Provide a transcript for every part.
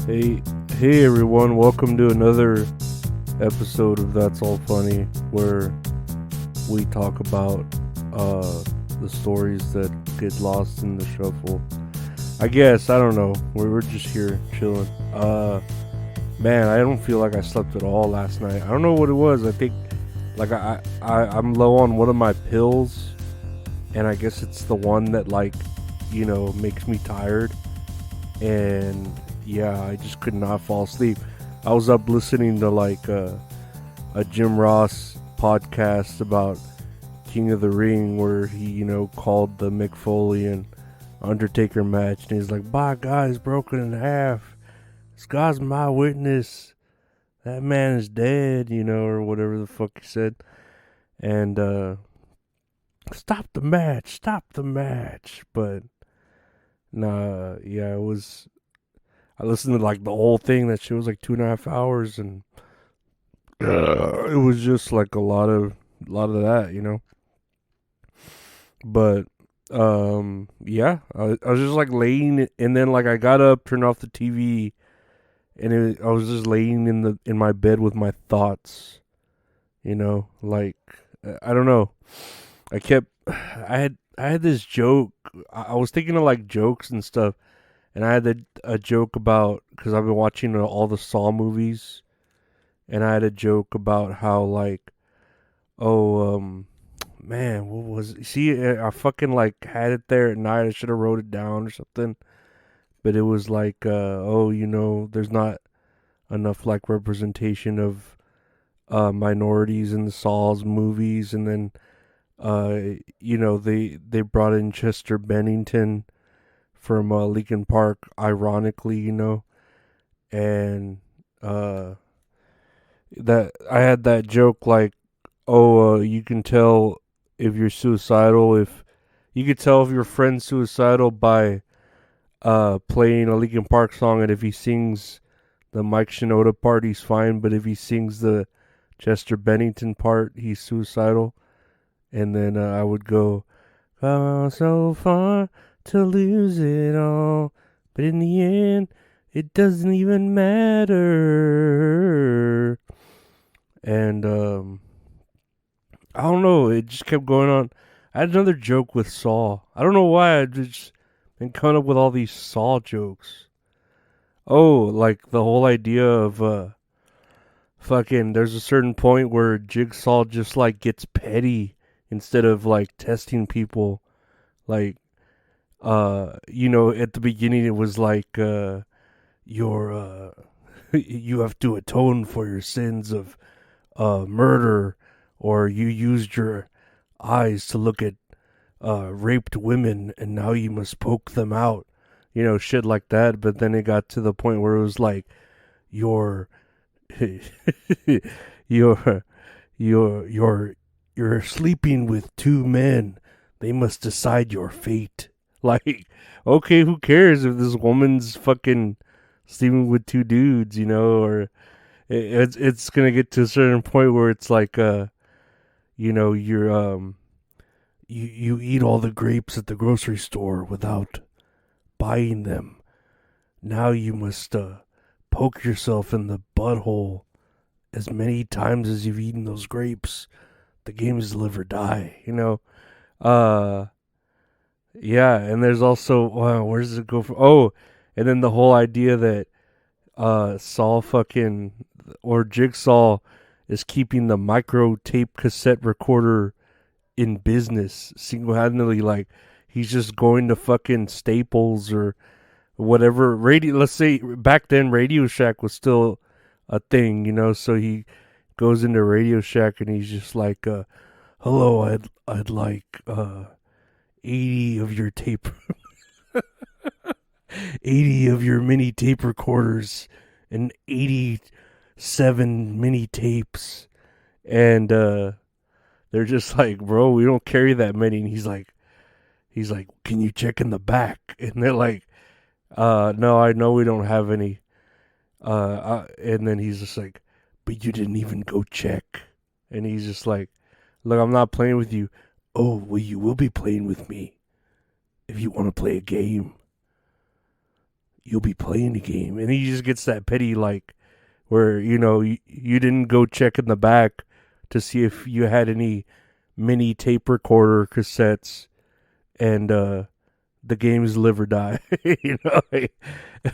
Hey, hey everyone, welcome to another episode of That's All Funny, where we talk about the stories that get lost in the shuffle. I guess, I don't know. We're just here chilling. Man, I don't feel like I slept at all last night. I don't know what it was. I think like I'm low on one of my pills, and I guess it's the one that makes me tired. And yeah, I just could not fall asleep. I was up listening to a Jim Ross podcast about King of the Ring, where he called the Mick Foley and Undertaker match, and he's like, "My guy's broken in half. This guy's my witness. That man is dead," or whatever the fuck he said. And stop the match, stop the match. But nah, yeah, it was. I listened to like the whole thing. That shit was like 2.5 hours, and it was just like a lot of that. But yeah, I was just like laying, and then like I got up, turned off the TV, and I was just laying in my bed with my thoughts. Like I don't know. I kept, I had this joke. I was thinking of like jokes and stuff, and I had a joke about, because I've been watching all the Saw movies, and I had a joke about how like, oh man, what was it? See, I fucking like had it there at night. I should have wrote it down or something. But it was like, oh, there's not enough like representation of minorities in the Saws movies, and then they brought in Chester Bennington from Linkin Park, ironically, and uh that I had that joke like, oh, you can tell if you're suicidal, if you could tell if your friend's suicidal by playing a Linkin Park song, and if he sings the Mike Shinoda part, he's fine, but if he sings the Chester Bennington part, he's suicidal. And then I would go, "Come so far to lose it all, but in the end, it doesn't even matter." And I don't know, it just kept going on. I had another joke with Saw. I don't know why I just been coming up with all these Saw jokes. Oh, like the whole idea of fucking, there's a certain point where Jigsaw just like gets petty instead of like testing people. Like at the beginning it was like your you have to atone for your sins of murder, or you used your eyes to look at raped women, and now you must poke them out. Shit like that. But then it got to the point where it was like, you're you're you're you're sleeping with two men. They must decide your fate. Like, okay, who cares if this woman's fucking sleeping with two dudes, or it's gonna get to a certain point where it's like, you're you eat all the grapes at the grocery store without buying them. Now you must poke yourself in the butthole as many times as you've eaten those grapes. The game is live or die, Uh, yeah, and there's also, wow, where does it go from? Oh, and then the whole idea that Saw fucking, or Jigsaw is keeping the micro tape cassette recorder in business single handedly. Like, he's just going to fucking Staples or whatever radio. Let's say back then Radio Shack was still a thing, so he goes into Radio Shack and he's just like, hello, I'd like 80 of your tape 80 of your mini tape recorders and 87 mini tapes. And they're just like, "Bro, we don't carry that many." And he's like, "Can you check in the back?" And they're like, no, I know we don't have any. And then he's just like, "But you didn't even go check." And he's just like, "Look, I'm not playing with you." "Oh, well, you will be playing with me if you want to play a game." you'll be playing the game. And he just gets that petty, like, where, you didn't go check in the back to see if you had any mini tape recorder cassettes and the game's live or die. you know, like,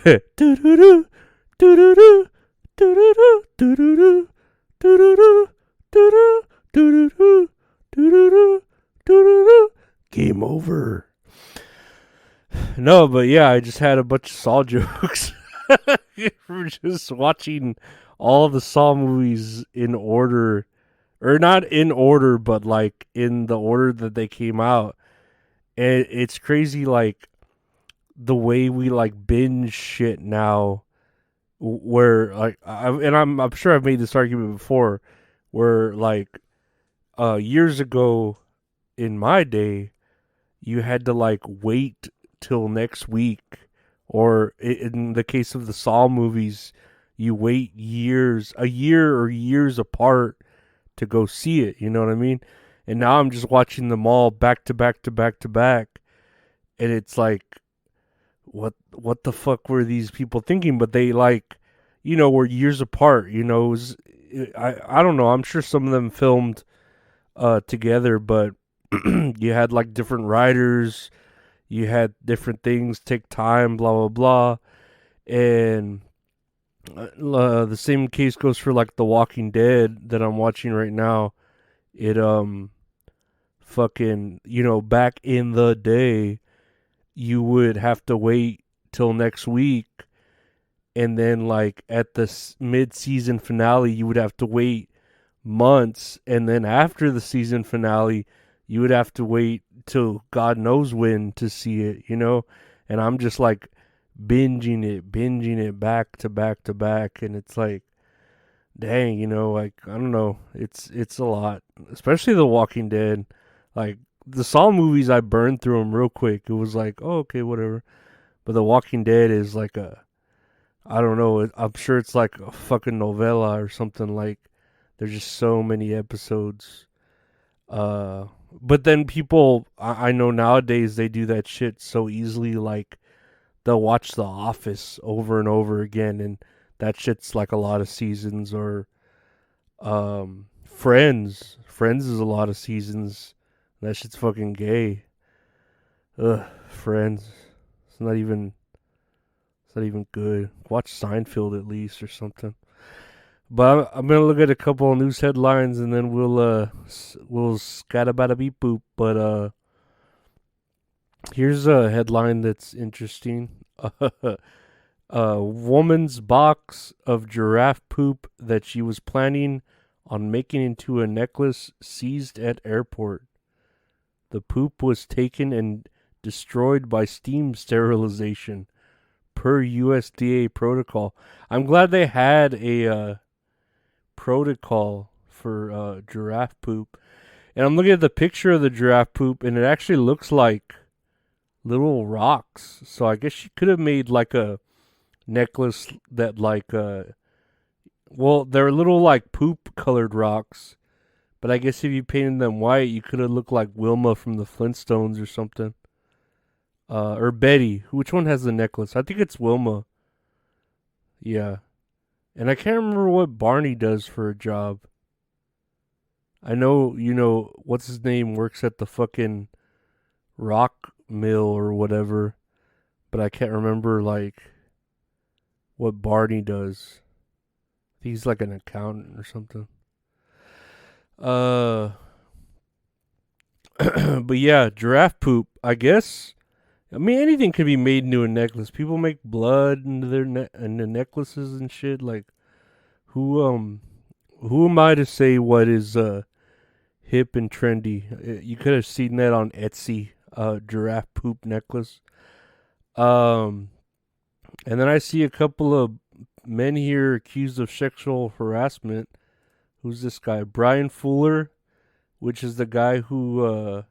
doo doo doo doo doo doo doo doo doo doo doo doo doo doo doo doo doo. Game over. No, but yeah, I just had a bunch of Saw jokes from just watching all the Saw movies in order, or not in order, but like in the order that they came out. And it's crazy, like the way we like binge shit now, where like, I'm sure I've made this argument before, where like years ago in my day, you had to like wait till next week, or in the case of the Saw movies, you wait a year or years apart to go see it. You know what I mean? And now I'm just watching them all back to back to back to back, and it's like, what the fuck were these people thinking? But they like, were years apart. I don't know. I'm sure some of them filmed together, but you had like different writers, you had different things take time, blah blah blah, and the same case goes for like The Walking Dead that I'm watching right now. It fucking back in the day, you would have to wait till next week, and then like at the mid-season finale, you would have to wait months, and then after the season finale, you would have to wait till God knows when to see it. And I'm just like binging it back to back to back, and it's like, dang, like I don't know, it's a lot, especially The Walking Dead. Like the Saw movies, I burned through them real quick. It was like, oh, okay, whatever. But The Walking Dead is like I don't know. I'm sure it's like a fucking novella or something. Like there's just so many episodes. But then people, I know nowadays they do that shit so easily. Like they'll watch The Office over and over again, and that shit's like a lot of seasons. Or Friends. Friends is a lot of seasons. That shit's fucking gay. Ugh, Friends. It's not even. It's not even good. Watch Seinfeld at least or something. But I'm gonna look at a couple of news headlines, and then we'll scatterbada beep boop. But here's a headline that's interesting. A woman's box of giraffe poop that she was planning on making into a necklace seized at airport. The poop was taken and destroyed by steam sterilization, per USDA protocol. I'm glad they had a protocol for giraffe poop. And I'm looking at the picture of the giraffe poop, and it actually looks like little rocks. So I guess she could have made like a necklace that like well, they're little like poop colored rocks. But I guess if you painted them white, you could have looked like Wilma from the Flintstones or something. Or Betty. Which one has the necklace? I think it's Wilma. Yeah. And I can't remember what Barney does for a job. I know, what's his name works at the fucking rock mill or whatever. But I can't remember, like, what Barney does. He's like an accountant or something. But yeah, giraffe poop. I guess. I mean, anything can be made into a necklace. People make blood into their into necklaces and shit. Like, who am I to say what is hip and trendy? You could have seen that on Etsy. Giraffe poop necklace. Um, and then I see a couple of men here accused of sexual harassment. Who's this guy? Brian Fuller, which is the guy who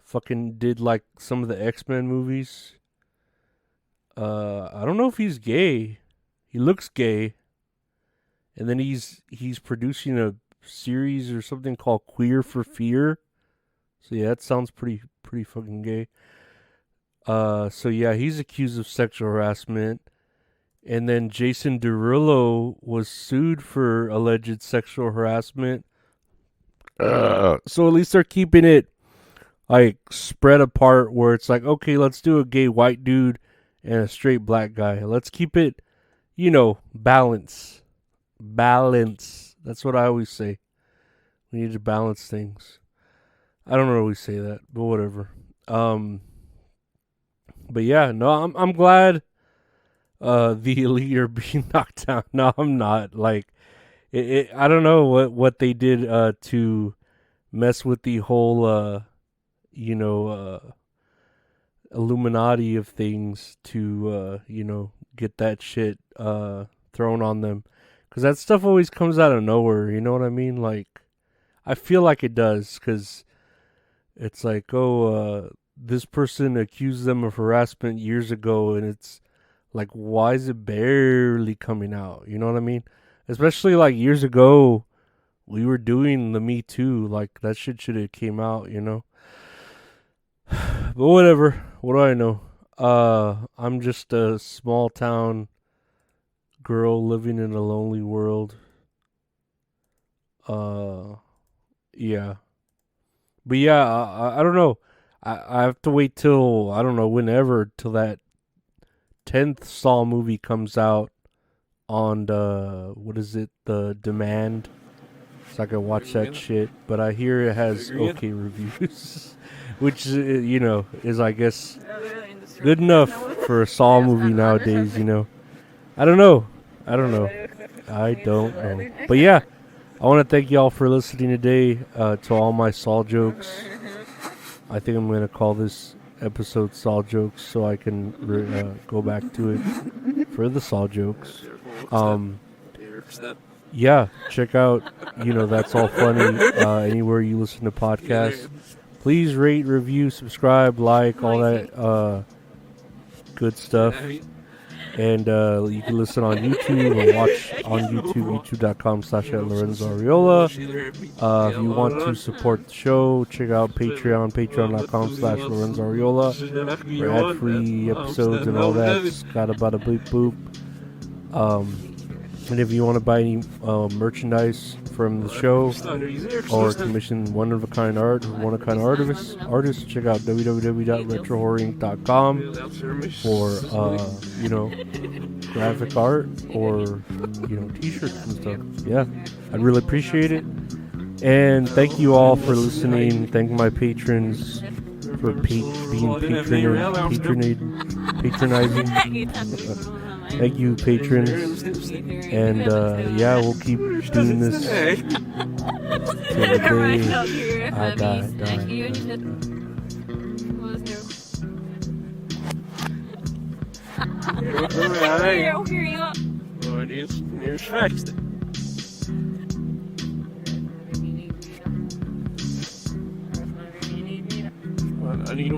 fucking did like some of the X-Men movies. I don't know if he's gay. He looks gay. And then he's producing a series or something called Queer for Fear. So yeah, that sounds pretty fucking gay. So yeah, he's accused of sexual harassment. And then Jason Derulo was sued for alleged sexual harassment. So at least they're keeping it like spread apart where it's like, okay, let's do a gay white dude and a straight black guy. Let's keep it, balance. Balance. That's what I always say. We need to balance things. I don't always say that, but whatever. But yeah, no, I'm glad the elite are being knocked down. No, I'm not. Like I don't know what they did to mess with the whole Illuminati of things to get that shit thrown on them, because that stuff always comes out of nowhere. You know what I mean? Like I feel like it does, because it's like, this person accused them of harassment years ago, and it's like, why is it barely coming out? You know what I mean? Especially like years ago, we were doing the Me Too. Like that shit should have came out, But whatever. What do I know? I'm just a small town girl living in a lonely world. Yeah. But yeah, I don't know. I have to wait till, I don't know, whenever, till that 10th Saw movie comes out on the Demand, so I can watch that shit. But I hear it has okay reviews, which is, I guess, good enough for a Saw movie nowadays. I don't know. But yeah, I want to thank y'all for listening today to all my Saw jokes. I think I'm going to call this episode Saw Jokes, so I can go back to it for the Saw jokes. Yeah, check out, That's All Funny anywhere you listen to podcasts. Please rate, review, subscribe, like, all that good stuff. And you can listen on YouTube or watch on YouTube, youtube.com/@LorenzoAriola. If you want to support the show, check out Patreon, patreon.com/LorenzoAriola for ad-free episodes and all that. Bada boop boop. And if you want to buy any merchandise from the show or commission one-of-a-kind art or one-of-a-kind artists, check out www.retrohorrorinc.com for graphic art or t-shirts and stuff. Yeah, I'd really appreciate it. And thank you all for listening. Thank my patrons for being patronizing. Thank you, patrons. And yeah, we'll keep doing this till the day I die. I need